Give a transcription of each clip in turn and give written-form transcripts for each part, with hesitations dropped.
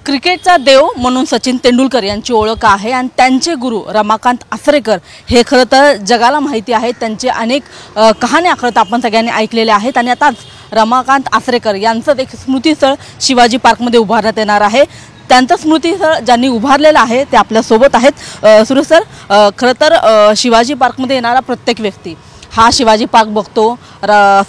क्रिकेटचा देव म्हणून सचिन तेंडुलकर यांची ओळख आहे आणि त्यांचे गुरु रमाकांत आचरेकर हे खरं तर जगाला माहिती आहे। त्यांचे अनेक कहाण्या खरं तर आपण सगळ्यांनी ऐकलेल्या आहेत आणि आताच रमाकांत आचरेकर यांचं एक स्मृतीस्थळ शिवाजी पार्कमध्ये उभारण्यात येणार आहे। त्यांचं स्मृतीस्थळ ज्यांनी उभारलेलं आहे ते आपल्या सोबत आहेत। सुरेश सर, खरं तर शिवाजी पार्कमध्ये येणारा प्रत्येक व्यक्ती हा शिवाजी पार्क बघतो,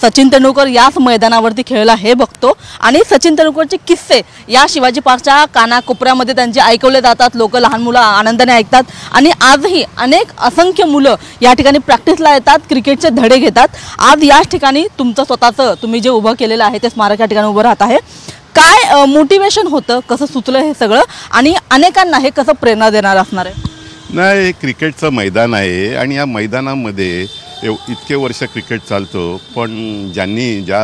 सचिन तेंडुलकर याच मैदानावरती खेळला हे बघतो आणि सचिन तेंडुलकरचे किस्से या शिवाजी पार्कच्या कानाकोपऱ्यामध्ये त्यांचे ऐकवले जातात। लोक लहान मुलं आनंदाने ऐकतात आणि आजही अनेक असंख्य मुलं या ठिकाणी प्रॅक्टिसला येतात, क्रिकेटचे धडे घेतात। आज याच ठिकाणी तुमचं स्वतःचं तुम्ही जे उभं केलेलं आहे ते स्मारक या ठिकाणी उभं राहत आहे। काय मोटिवेशन होतं, कसं सुचलं हे सगळं आणि अनेकांना हे कसं प्रेरणा देणार असणार आहे? नाही, क्रिकेटचं मैदान आहे आणि या मैदानामध्ये इतके वर्ष क्रिकेट चालतो, पण ज्या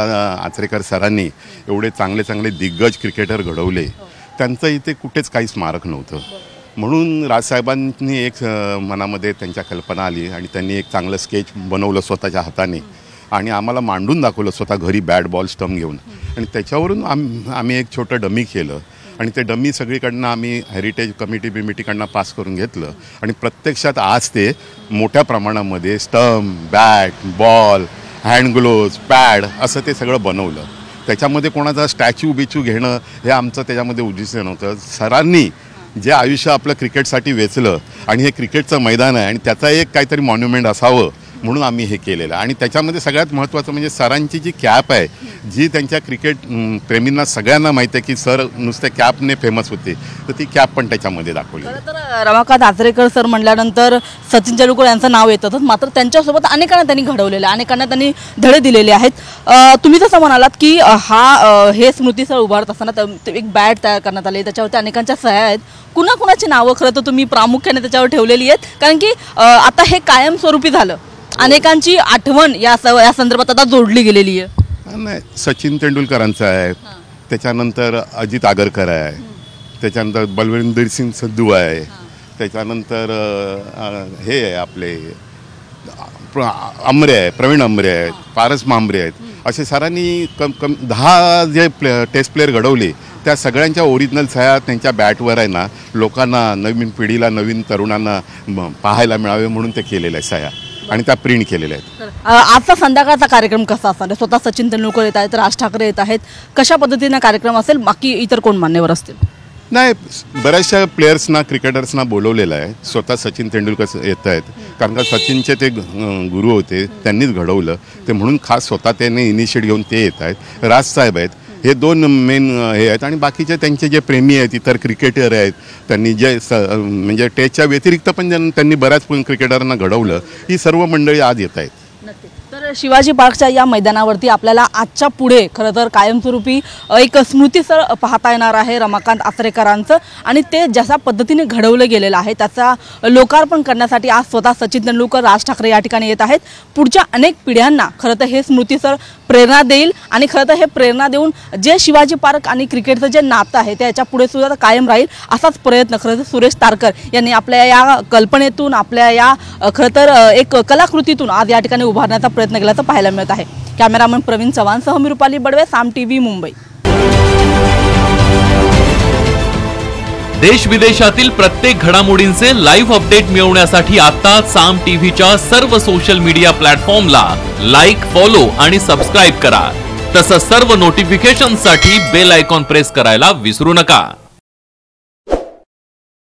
आचरेकर सरांनी एवढे चांगले चांगले दिग्गज क्रिकेटर घडवले त्यांचं इथे कुठेच काही स्मारक नव्हतं। म्हणून राजसाहेबांनी एक मनामध्ये त्यांच्या कल्पना आली आणि त्यांनी एक चांगलं स्केच बनवलं स्वतःच्या हाताने आणि आम्हाला मांडून दाखवलं स्वतः घरी बॅट बॉल स्टंप घेऊन आणि त्याच्यावरून आम्ही एक छोटं डमी केलं आणि ते डमी सगळीकडनं आम्ही हेरिटेज कमिटीकडनं पास करून घेतलं आणि प्रत्यक्षात आज ते मोठ्या प्रमाणामध्ये stump, bat, ball, hand gloves, pad असं ते सगळं बनवलं। त्याच्यामध्ये कोणाचा स्टॅच्यू बिच्यू घेणं हे आमचं त्याच्यामध्ये उद्दिष्ट नव्हतं। सरांनी जे आयुष्य आपलं क्रिकेटसाठी वेचलं आणि हे क्रिकेटचं मैदान आहे आणि त्याचा एक काहीतरी मॉन्युमेंट असावं म्हणून आम्ही हे केलेलं आणि त्याच्यामध्ये सगळ्यात महत्त्वाचं म्हणजे सरांची जी कॅप आहे जी त्यांच्या क्रिकेट प्रेमींना सगळ्यांना माहिती आहे की सर नुसत्या कॅपने फेमस होते, तर ती कॅप पण त्याच्यामध्ये दाखवली। तर रमाकांत आचरेकर सर म्हटल्यानंतर सचिन तेंडुलकर यांचं नाव येतंच, मात्र त्यांच्यासोबत अनेकांना त्यांनी घडवलेलं आहे, अनेकांना त्यांनी धडे दिलेले आहेत। तुम्ही जसं म्हणालात की हे स्मृतीस्थळ उभारत असताना एक बॅट तयार करण्यात आली, त्याच्यावरती अनेकांच्या सह्या आहेत। कुणाकुणाची नावं खरं तर तुम्ही प्रामुख्याने त्याच्यावर ठेवलेली आहेत, कारण की आता हे कायमस्वरूपी झालं, अनेकांची आठवण या संदर्भात आता जोडली गेलेली आहे। नाही, सचिन तेंडुलकरांचं आहे, त्याच्यानंतर अजित आगरकर आहे, त्याच्यानंतर बलविंदर सिंग सिद्धू आहे, त्याच्यानंतर हे आहे आपले आमरे आहे, प्रवीण आमरे आहेत, पारस मांबरे आहेत, असे सरांनी कम 10 जे टेस्ट प्लेयर घडवले त्या सगळ्यांच्या ओरिजिनल सह्या त्यांच्या बॅटवर आहे ना, लोकांना, नवीन पिढीला, नवीन तरुणांना पाहायला मिळावे म्हणून ते केलेल्या आहे सह्या आणि त्या प्रिंट केलेल्या आहेत। आजचा संध्याकाळचा कार्यक्रम कसा असणार? स्वतः सचिन तेंडुलकर येत आहेत, राज ठाकरे येत आहेत, कशा पद्धतीने कार्यक्रम असेल? बाकी इतर कोण मान्यवर असतील? नाही, बऱ्याचशा प्लेयर्सना, क्रिकेटर्सना बोलवलेलं आहे। स्वतः सचिन तेंडुलकर येत आहेत, कारण का सचिनचे ते गुरु होते, त्यांनीच घडवलं ते, म्हणून खास स्वतः त्यांनी इनिशिएट घेऊन ते येत आहेत। राजसाहेब आहेत, हे 2 मेन हे आहेत आणि बाकीचे त्यांचे जे प्रेमी आहेत, इतर क्रिकेटर आहेत, त्यांनी जे म्हणजे टेस्टच्या व्यतिरिक्त पण त्यांनी बऱ्याच क्रिकेटरांना घडवलं, ही सर्व मंडळी आज येत आहेत। तर शिवाजी पार्कच्या या मैदानावरती आपल्याला आजच्या पुढे खरं तर कायमस्वरूपी एक स्मृतीस्थळ पाहता येणार आहे रमाकांत आचरेकरांचं आणि ते जशा पद्धतीने घडवलं गेलेलं आहे त्याचा लोकार्पण करण्यासाठी आज स्वतः सचिन तेंडुलकर, राज ठाकरे या ठिकाणी येत आहेत। पुढच्या अनेक पिढ्यांना खरं तर हे स्मृतीस्थळ प्रेरणा देईल आणि खरं तर हे प्रेरणा देऊन जे शिवाजी पार्क आणि क्रिकेटचं जे नातं आहे ते याच्या पुढे सुद्धा कायम राहील असाच प्रयत्न खरं तर सुरेश तारकर यांनी आपल्या या कल्पनेतून, आपल्या या खरं तर एक कलाकृतीतून आज या ठिकाणी उभारण्याचा प्रयत्न केल्याचं पाहायला मिळत आहे। कॅमेरामन प्रवीण चव्हाणसह मी रुपाली बडवे, साम टीव्ही, मुंबई। देश विदेशातील प्रत्येक घडामोडींचे लाईव्ह अपडेट मिळवण्यासाठी आता साम टीव्हीच्या सर्व सोशल मीडिया प्लॅटफॉर्मला लाईक, फॉलो आणि सबस्क्राइब करा। तसंच सर्व नोटिफिकेशनसाठी बेल आयकॉन प्रेस करायला विसरू नका।